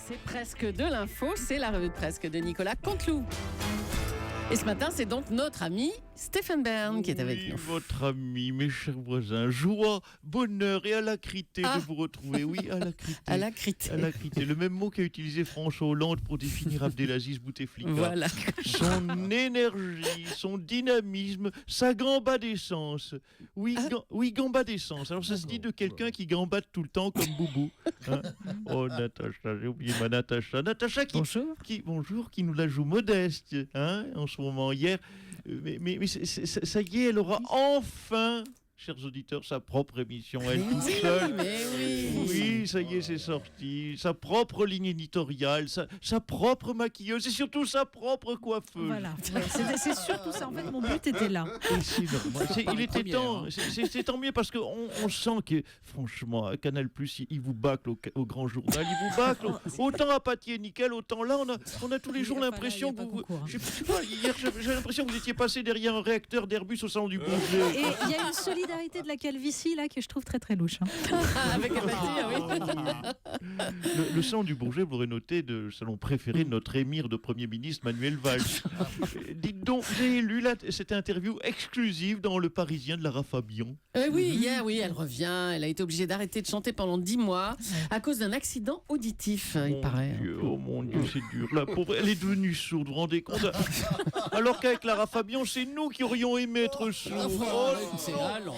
C'est presque de l'info, c'est la revue de presse de Nicolas Canteloup. Et ce matin, c'est donc notre ami Stéphane Bern qui est avec nous. Votre ami, mes chers voisins, joie, bonheur et alacrité de vous retrouver. Oui, alacrité. Alacrité. Alacrité, le même mot qu'a utilisé François Hollande pour définir Abdelaziz Bouteflika. Voilà. Son énergie, son dynamisme, sa gambadescence. Oui, gambadescence. Alors ça se dit de quelqu'un qui gambade tout le temps comme Boubou. Hein, oh, Natacha, j'ai oublié ma Natacha. Natacha bonjour, qui nous la joue modeste, hein, en ce moment. Hier, mais ça y est, elle aura enfin, chers auditeurs, sa propre émission, elle toute seule. Oui, ça y est, c'est sorti. Sa propre ligne éditoriale, sa propre maquilleuse et surtout sa propre coiffeuse. Voilà, c'est surtout ça. En fait, mon but était là. Il était temps. C'est tant mieux parce qu'on sent que, franchement, à Canal+, il vous bâcle au grand journal. Il vous bâcle autant à Paty et Nickel, autant là, on a tous les jours l'impression que vous... Je sais pas, hier, j'avais l'impression que vous étiez passé derrière un réacteur d'Airbus au salon du Bourget. Et il y a une solidarité de la calvitie là que je trouve très très louche. Avec la oui. Le salon du Bourget, vous l'aurez noté, le salon préféré de notre émir de Premier ministre, Manuel Valls. Dites donc, j'ai lu cette interview exclusive dans Le Parisien de Lara Fabian. Oui, hier, elle revient. Elle a été obligée d'arrêter de chanter pendant 10 mois à cause d'un accident auditif, il paraît. Oh mon Dieu, c'est dur. La pauvre, elle est devenue sourde, vous vous rendez compte? Alors qu'avec Lara Fabian, c'est nous qui aurions aimé être sourds.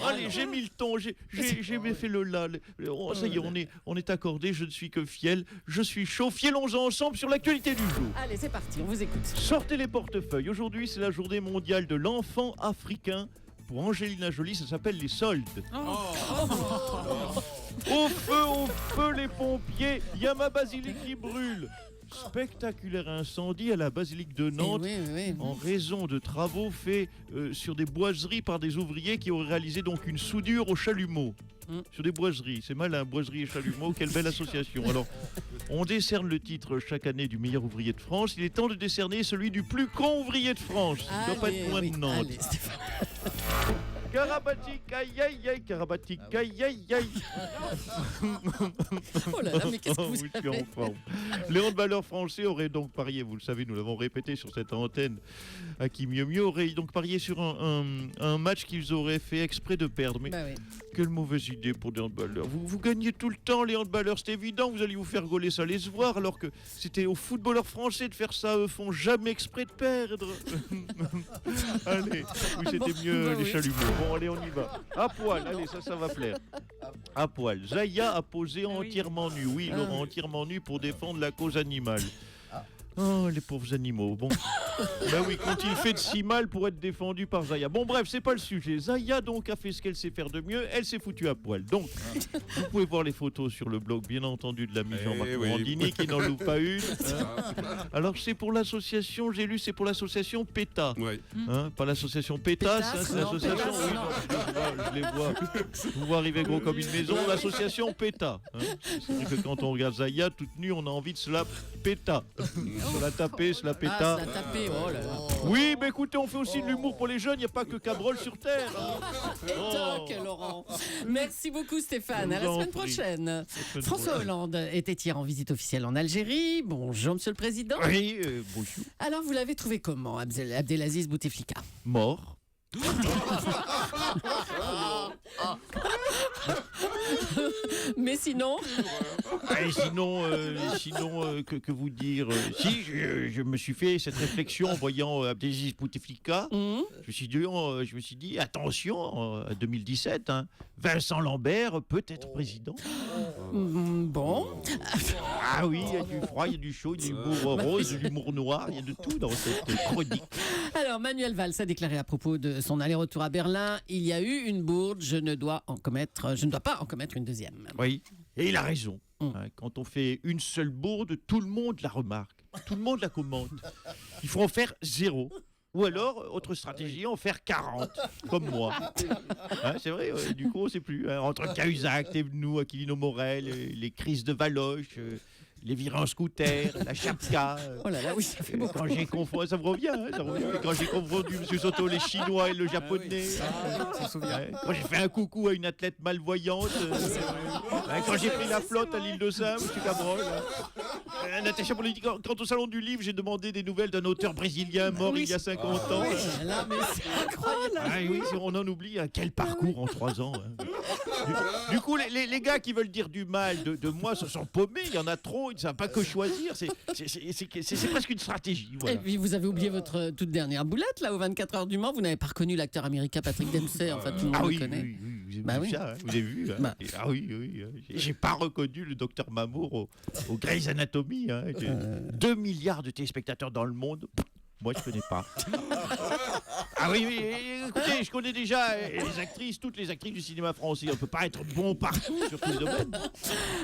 Allez, j'ai mis le ton, j'ai fait le la. Ça y est, on est accordé, je ne suis que fiel, je suis chaud. Fiellons-en ensemble sur l'actualité du jour. Allez, c'est parti, on vous écoute. Sortez les portefeuilles. Aujourd'hui, c'est la journée mondiale de l'enfant africain. Pour Angelina Jolie, ça s'appelle les soldes. Au feu, les pompiers, il y a ma basilique qui brûle. Spectaculaire incendie à la basilique de Nantes en raison de travaux faits sur des boiseries par des ouvriers qui auraient réalisé donc une soudure au chalumeau. Sur des boiseries, c'est malin, boiseries et chalumeaux, quelle belle association. Alors, on décerne le titre chaque année du meilleur ouvrier de France. Il est temps de décerner celui du plus con ouvrier de France. Il ne doit pas être loin de Nantes. Karabatik, aïe aïe aïe, Karabatik, aïe aïe aïe. Oh là là, mais qu'est-ce que vous avez en forme. Les handballeurs français auraient donc parié, vous le savez, nous l'avons répété sur cette antenne, à qui mieux auraient donc parié sur un match qu'ils auraient fait exprès de perdre. Mais quelle mauvaise idée pour des handballeurs. Vous gagnez tout le temps, les handballeurs, c'est évident, vous allez vous faire gauler, ça allait se voir, alors que c'était aux footballeurs français de faire ça, eux font jamais exprès de perdre. Allez, oui, c'était mieux les chalumeaux. Bon, allez, on y va. À poil, allez, ça va plaire. À poil. Zaya a posé entièrement nu. Oui, Laurent, entièrement nu pour défendre la cause animale. Oh, les pauvres animaux. Bon. Ben oui, qu'ont-ils fait de si mal pour être défendus par Zaya? Bon, bref, c'est pas le sujet. Zaya, donc, a fait ce qu'elle sait faire de mieux. Elle s'est foutue à poil. Donc, vous pouvez voir les photos sur le blog, bien entendu, de l'ami Jean-Marc Morandini, qui n'en loupe pas une. Alors, c'est pour l'association, j'ai lu, c'est pour l'association PETA. Pas l'association PETA, c'est l'association... Je les vois. Vous voyez arriver gros comme une maison. L'association PETA. C'est vrai que quand on regarde Zaya toute nue, on a envie de se la péta. Se la taper, se la péta. Se la taper, oh là là. Oui, mais écoutez, on fait aussi de l'humour pour les jeunes. Il n'y a pas que Cabrol sur Terre. Toc, Laurent. Merci beaucoup, Stéphane. À la semaine prochaine. François Hollande était hier en visite officielle en Algérie. Bonjour, Monsieur le Président. Oui, bonjour. Alors, vous l'avez trouvé comment, Abdelaziz Bouteflika? Mort. Mais sinon que vous dire si je me suis fait cette réflexion en voyant Abdelaziz Bouteflika. Je me suis dit attention, en 2017, Vincent Lambert peut être président. Bon. Ah oui, il y a du froid, il y a du chaud, il y a du l'humour rose, de l'humour noir, il y a de tout dans cette chronique. Alors, Manuel Valls a déclaré à propos de son aller-retour à Berlin: il y a eu une bourde, je ne dois pas en commettre une deuxième. Oui, et il a raison. Quand on fait une seule bourde, tout le monde la remarque, tout le monde la commente. Il faut en faire 0. Ou alors, autre stratégie, en faire 40, comme moi. C'est vrai, du coup, on ne sait plus. Entre Cahuzac, Thévenoud, Aquilino Morel, les crises de Valoche, les virées en scooter, la chapka. Oh là là, oui, ça fait beaucoup. Quand j'ai confondu, ça me revient, ça revient. Quand j'ai confondu M. Soto, les Chinois et le Japonais. Quand j'ai fait un coucou à une athlète malvoyante. Quand j'ai pris la flotte à l'île de Saint, M. Cabrol. Natacha Polony, quand au salon du livre, j'ai demandé des nouvelles d'un auteur brésilien mort il y a 50 ans. Là, mais c'est incroyable. Oui, on en oublie. Quel parcours en 3 ans. Du coup, les gars qui veulent dire du mal de moi se sont paumés. Il y en a trop. Ils ne savent pas que choisir. C'est presque une stratégie. Voilà. Et puis, vous avez oublié votre toute dernière boulette, là, aux 24 heures du Mans. Vous n'avez pas reconnu l'acteur américain Patrick Dempsey. Enfin, tout le monde le connaît. Oui, vous avez vu ça, vous avez vu. Ah oui. J'ai pas reconnu le docteur Mamour au Grey's Anatomy. 2 milliards de téléspectateurs dans le monde. Moi, je connais pas. Ah oui, écoutez, je connais déjà les actrices, toutes les actrices du cinéma français. On peut pas être bon partout sur tous les domaines.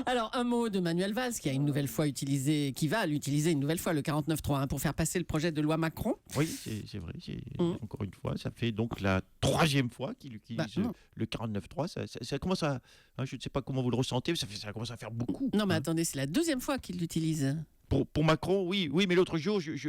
Alors, un mot de Manuel Valls qui va l'utiliser une nouvelle fois, le 49.3, pour faire passer le projet de loi Macron. Oui, c'est vrai. Encore une fois, ça fait donc la 3e fois qu'il utilise le 49.3. Ça commence à... je ne sais pas comment vous le ressentez, mais ça commence à faire beaucoup. Non, mais attendez, c'est la 2e fois qu'il l'utilise. Pour Macron, oui, mais l'autre jour, l'autre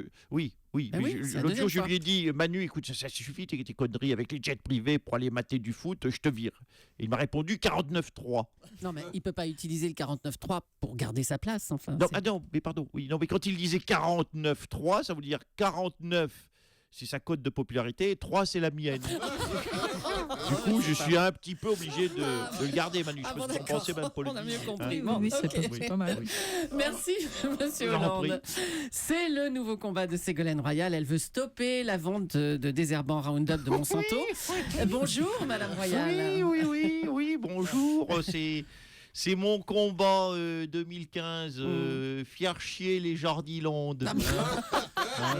jour, je lui ai dit, Manu, écoute, ça suffit tes conneries avec les jets privés pour aller mater du foot, je te vire. Et il m'a répondu 49.3. Non, mais il ne peut pas utiliser le 49.3 pour garder sa place, enfin. Non, mais pardon, mais quand il disait 49.3, ça veut dire 49, c'est sa cote de popularité, et 3, c'est la mienne. Du coup, je suis un petit peu obligé de le garder, Manu. Je peux penser même pas. On a mieux compris. Oui, c'est pas mal. Merci, monsieur Hollande. C'est le nouveau combat de Ségolène Royal. Elle veut stopper la vente de désherbants Roundup de Monsanto. Bonjour, Madame Royal. Oui, bonjour. C'est mon combat 2015, faire chier les jardilandes.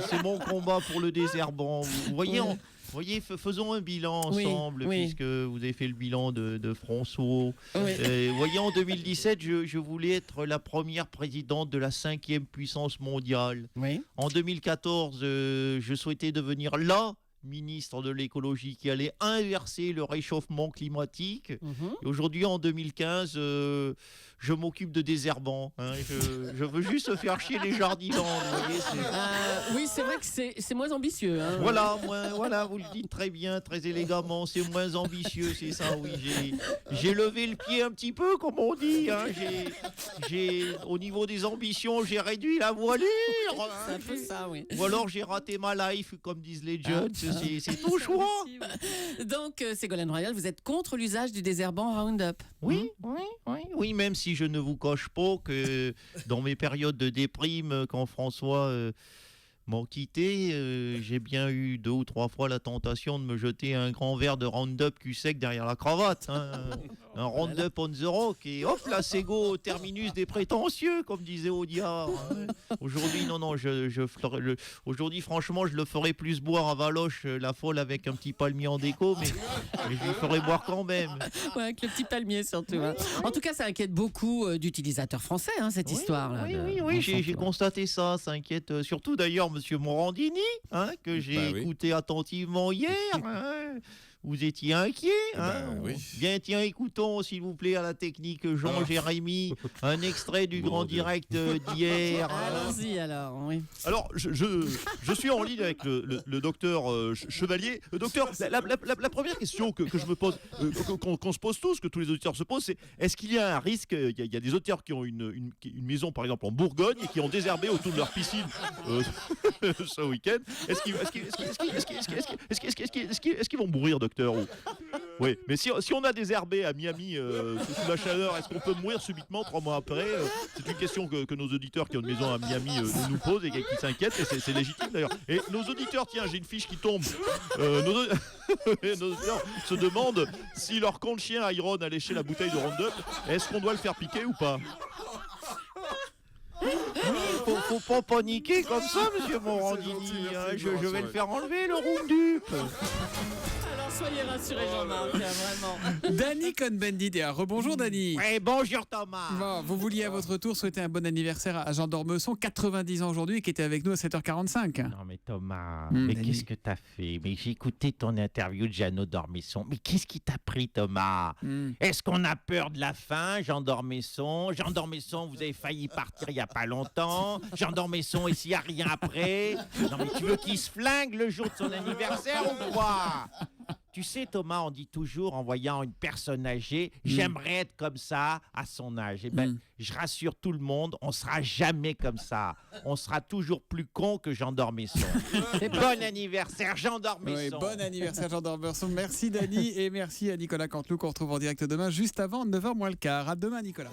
C'est mon combat pour le désherbant. Vous voyez, faisons un bilan ensemble, puisque vous avez fait le bilan de François. Voyez, en 2017, je voulais être la première présidente de la 5e puissance mondiale. En 2014, je souhaitais devenir la ministre de l'écologie qui allait inverser le réchauffement climatique. Et aujourd'hui, en 2015, je m'occupe de désherbants. Je veux juste faire chier les jardinants. Oui, c'est vrai que c'est moins ambitieux. Voilà, vous le dites très bien, très élégamment. C'est moins ambitieux, c'est ça, oui. J'ai levé le pied un petit peu, comme on dit. Au niveau des ambitions, j'ai réduit la voilure. C'est un peu ça, oui. Ou alors j'ai raté ma life, comme disent les jeunes. C'est ton choix. Donc, Ségolène Royal, vous êtes contre l'usage du désherbant Roundup? Oui, même si je ne vous cache pas que dans mes périodes de déprime, quand François m'ont quitté, j'ai bien eu 2 ou 3 fois la tentation de me jeter un grand verre de Roundup cul sec derrière la cravate. Un Roundup on the rock et hop, la Ségo terminus des prétentieux, comme disait Audiard. Aujourd'hui, aujourd'hui, franchement, je le ferais plus boire à Valoche, la folle avec un petit palmier en déco, mais je le ferais boire quand même. Ouais, avec le petit palmier surtout. En tout cas, ça inquiète beaucoup d'utilisateurs français, cette histoire-là. Oui, j'ai constaté ça. Ça inquiète surtout d'ailleurs Monsieur Morandini, que j'ai écouté attentivement hier. Vous étiez inquiet, Oui. Bien, tiens, écoutons, s'il vous plaît, à la technique Jean-Jérémy, un extrait du grand direct d'hier. Allons-y, alors, oui. Alors, je suis en ligne avec le docteur Chevalier. Docteur, la première question que je me pose, qu'on se pose tous, que tous les auditeurs se posent, c'est est-ce qu'il y a un risque, il y a des auditeurs qui ont une maison, par exemple, en Bourgogne, et qui ont désherbé autour de leur piscine ce week-end. Est-ce qu'ils vont mourir, docteur? Oui, mais si on a désherbé à Miami sous la chaleur, est-ce qu'on peut mourir subitement 3 mois après? C'est une question que nos auditeurs qui ont une maison à Miami nous posent et qui s'inquiètent, et c'est légitime d'ailleurs. Et nos auditeurs, tiens, j'ai une fiche qui tombe. Nos auditeurs se demandent si leur compte chien Iron a léché la bouteille de Roundup, est-ce qu'on doit le faire piquer ou pas? Faut pas paniquer comme ça, monsieur Morandini. Je vais le faire enlever, le Roundup. Alors soyez rassurés, Jean-Marc, vraiment. Danny Cohn-Bendit, rebonjour Danny. Oui, bonjour Thomas. Bon, vous vouliez à votre tour souhaiter un bon anniversaire à Jean d'Ormesson, 90 ans aujourd'hui, qui était avec nous à 7h45. Non mais Thomas, mais Danny. qu'est-ce que t'as fait? Mais j'ai écouté ton interview de Jeannot d'Ormesson. Mais qu'est-ce qui t'a pris, Thomas? Est-ce qu'on a peur de la faim, Jean d'Ormesson? Jean d'Ormesson, vous avez failli partir il y a pas longtemps. Jean d'Ormesson, et s'il n'y a rien après? Non mais tu veux qu'il se flingue le jour de son anniversaire ou quoi? Tu sais, Thomas, on dit toujours en voyant une personne âgée, j'aimerais être comme ça à son âge. Eh ben, je rassure tout le monde, on sera jamais comme ça. On sera toujours plus con que Jean d'Ormesson. Bon anniversaire, Jean d'Ormesson. Oui, bon anniversaire, Jean d'Ormesson. Merci, Dany, et merci à Nicolas Canteloup, qu'on retrouve en direct demain, juste avant 9h moins le quart. À demain, Nicolas.